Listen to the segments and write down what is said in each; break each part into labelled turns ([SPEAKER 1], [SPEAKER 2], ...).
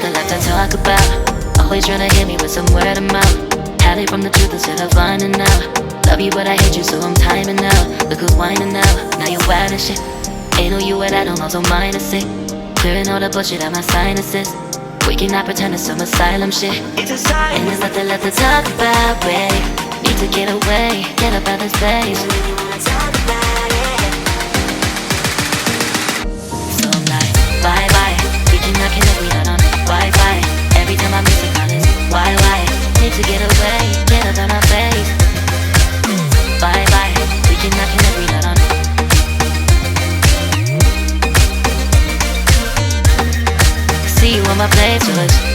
[SPEAKER 1] nothing left to talk about. Always trying to hit me with some word of mouth. Hide it from the truth instead of finding out. Love you but I hate you so I'm timing out. Look who's whining now, now you wild and shit. Ain't no you and I don't know, so mine is sick. Clearing all the bullshit out my sinuses. We cannot pretend it's some asylum shit. It's a sign. And there's nothing left to talk about, babe. Need to get away, get up out this place. So I'm like, bye bye. We cannot connect, we not on Wi-Fi. Every time I miss a call it's why? Need to get away, get up out my face. Bye bye. We cannot connect, we not on. See you on my playlist.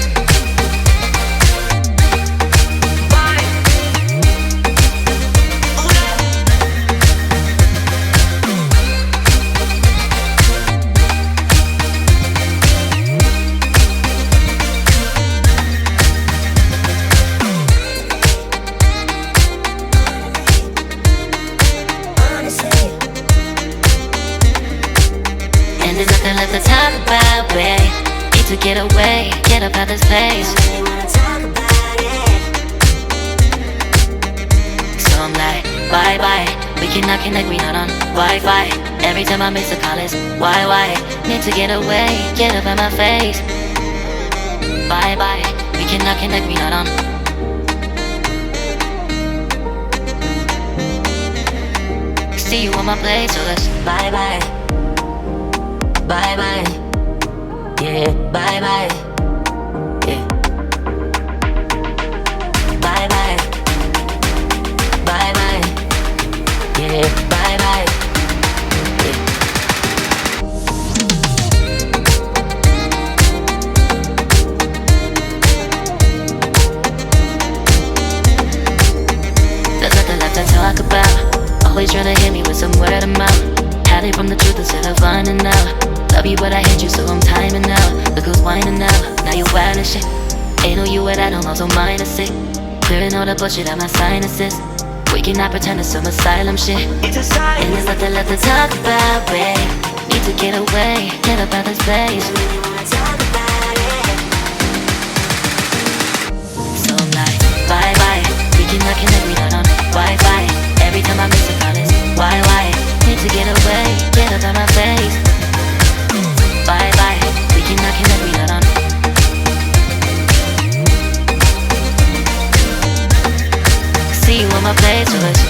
[SPEAKER 1] And there's nothing left to talk about, babe. Need to get away, get up out this place. So I'm like, bye bye. We cannot connect, we not on Wi-Fi. Every time I miss a call it's why? Need to get away, get up out my face. Bye bye. We cannot connect, we not on. See you on my place, so let's bye bye. Bye bye. Yeah, bye bye. Yeah. Bye bye. Bye bye. Yeah, bye bye. Yeah. There's nothing left to talk about. Always trying to hit me with some word of mouth. Hide it from the truth instead of finding out. Love you but I hate you so I'm timing out. Look who's whining now, now you wild and shit. Ain't no you and I don't know, so mine is sick. Clearing all the bullshit out my sinuses. We cannot pretend it's some asylum shit. It's a sign. And there's nothing left to talk about, babe. Need to get away, get up out this place. So I'm like, bye bye. We cannot connect, we not on Wi-Fi. Every time I miss a call it's why? Need to get away, get up out my face. Bye bye, we cannot connect, we not on. See you on my playlist.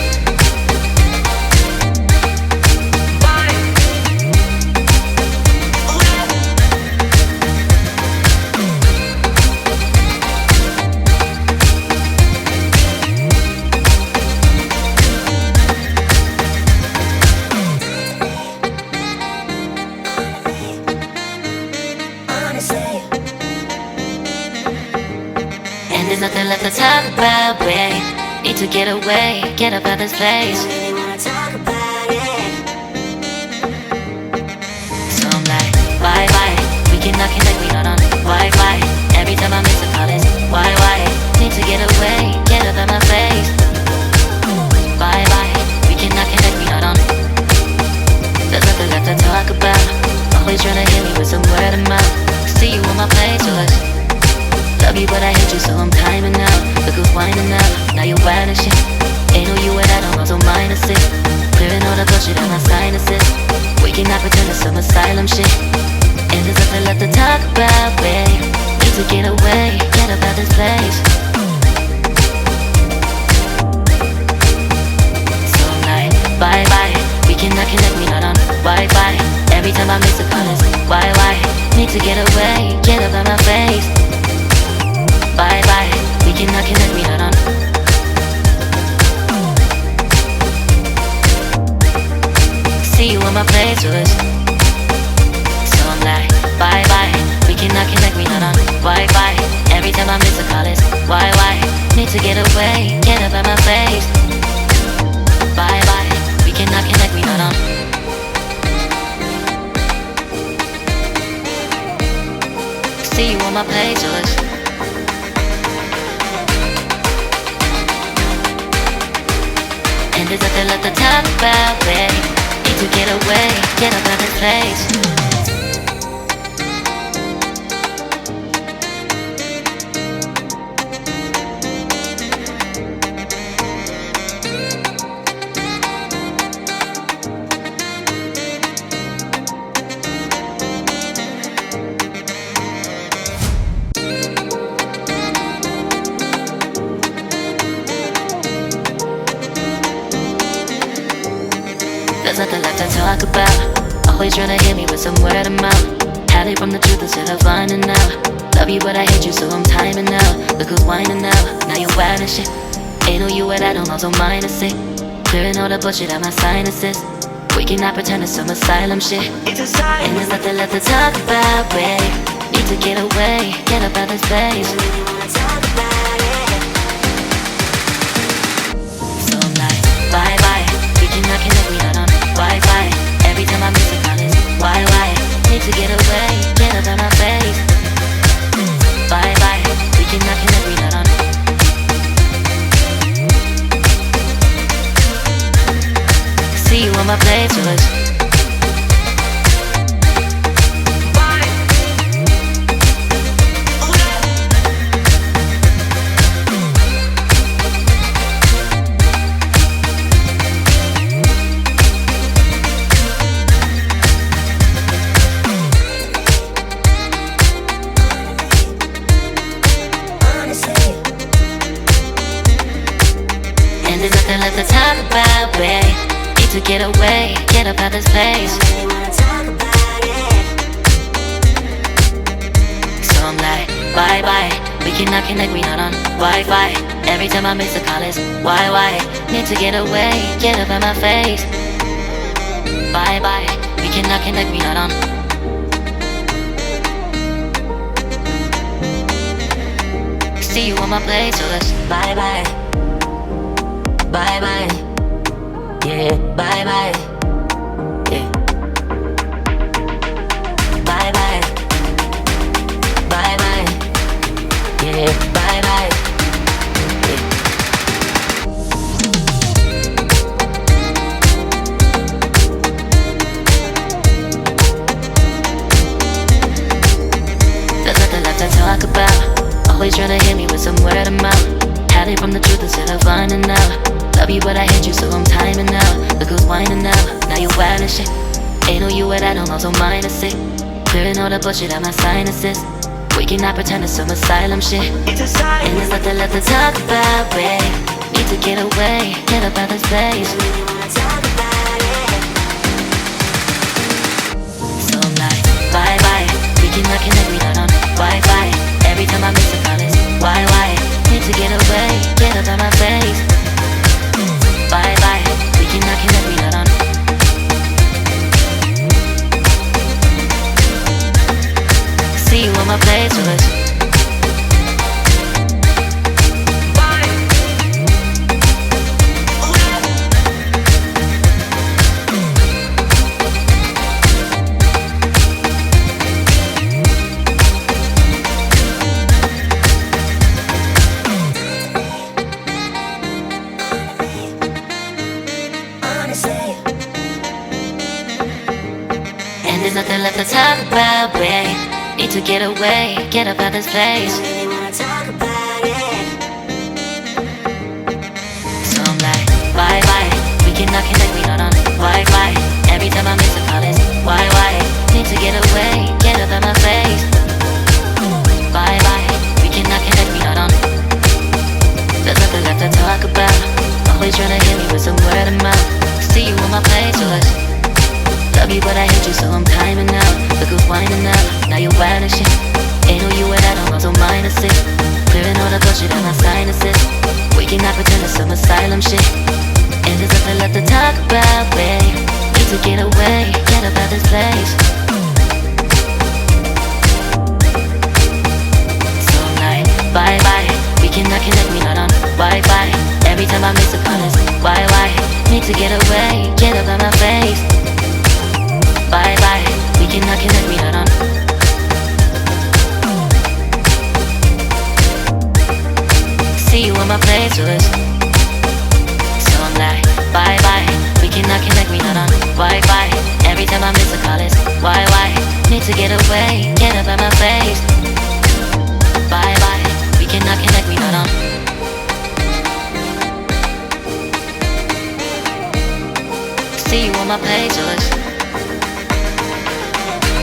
[SPEAKER 1] And there's nothing left to talk about, babe. Need to get away, get up out this place. So I'm like, bye bye. We cannot connect, we not on Wi-Fi. Every time I miss a call it's why? Need to get away, get up out my face. Bye bye. We cannot connect, we not on. There's nothing left to talk about. Always trying to hit me with some word of mouth. See you on my playlist. Love you but I hate you so I'm timing out. Look who's whining now, now you wild and shit. Ain't no you and I don't know, so mine is sick. Clearing all the bullshit out my sinuses. We cannot pretend it's some asylum shit. And there's nothing left to talk about, babe. Need to get away, get up out this place. So I'm like, bye bye. We cannot connect, we not on Wi-Fi. Every time I miss a call it's why? Need to get away, get up out my face. Bye bye, we cannot connect, we not on. See you on my playlist. So I'm like, bye bye, we cannot connect, we not on Wi-Fi. Every time I miss a call it's why? Need to get away, get up out my face. Bye bye, we cannot connect, we not on. See you on my playlist. And there's nothing left to talk about, babe. Need to get away, get up out this place. There's nothing left to talk about. Always trying to hit me with some word of mouth. Hide it from the truth instead of finding out. Love you but I hate you so I'm timing out. Look who's whining now, now you're wild and shit. Ain't no you what I don't also minus it. Clearing all the bullshit out my sinuses. We cannot pretend it's some asylum shit. And there's nothing left to talk about, babe. Need to get away, get up out of this place. So I'm like, bye bye. We cannot connect, we not on Wi-Fi. Every time I miss a call it's why? Need to get away, get up out my face. Bye bye. We cannot connect, we not on. See you on my playlist. And there's nothing left to talk about, babe. Need to get away, get up out this place. So I'm like, bye bye. We cannot connect, we not on Wi-Fi. Every time I miss a call it's why? Need to get away, get up out my face. Bye bye. We cannot connect, we not on. See you on my playlist. Bye bye. Bye bye. Yeah, bye bye. Yeah. Bye bye. Bye bye. Yeah, bye bye. Yeah. There's nothing left to talk about. Always trying to hit me with some word of mouth. Hide it from the truth instead of finding out. Love you but I hate you so I'm timing out. Look who's whining now, now you're wild and shit. Ain't no you what I don't also minus it. Clearing all the bullshit out my sinuses. We cannot pretend it's some asylum shit. And there's nothing left to talk about, babe. Need to get away, get up out this place. So I'm like, bye bye. We cannot connect, we not on Wi-Fi. Every time I miss a call it's why? Need to get away, get up out my face. Bye bye, we cannot connect, we not on. See you on my playlist. And there's nothing left to talk about, babe. Need to get away, get up out this place. So I'm like, bye bye. We cannot connect, we not on Wi-Fi. Every time I miss a call it's why? Need to get away, get up out my face. Bye bye. We cannot connect, we not on. There's nothing left to talk about. Always trying to hit me with some word of mouth. See you on my playlist. Love you but I hate you so I'm timing out. Look who's whining now, now you're wild and shit. Ain't no you what I don't also minus it. Clearing all the bullshit out my sinuses. We cannot pretend it's some asylum shit. And there's nothing left to talk about, babe. Need to get away, get up out this place. So I'm like, bye bye. We cannot connect, we not on Wi-Fi. Every time I miss a call it's why? Need to get away, get up out my face. Bye bye, we cannot connect, we not on. See you on my playlist. So I'm like, bye bye, we cannot connect, we not on Wi-Fi. Every time I miss a call it's why? Need to get away, get up out my face. Bye bye, we cannot connect, we not on. See you on my playlist.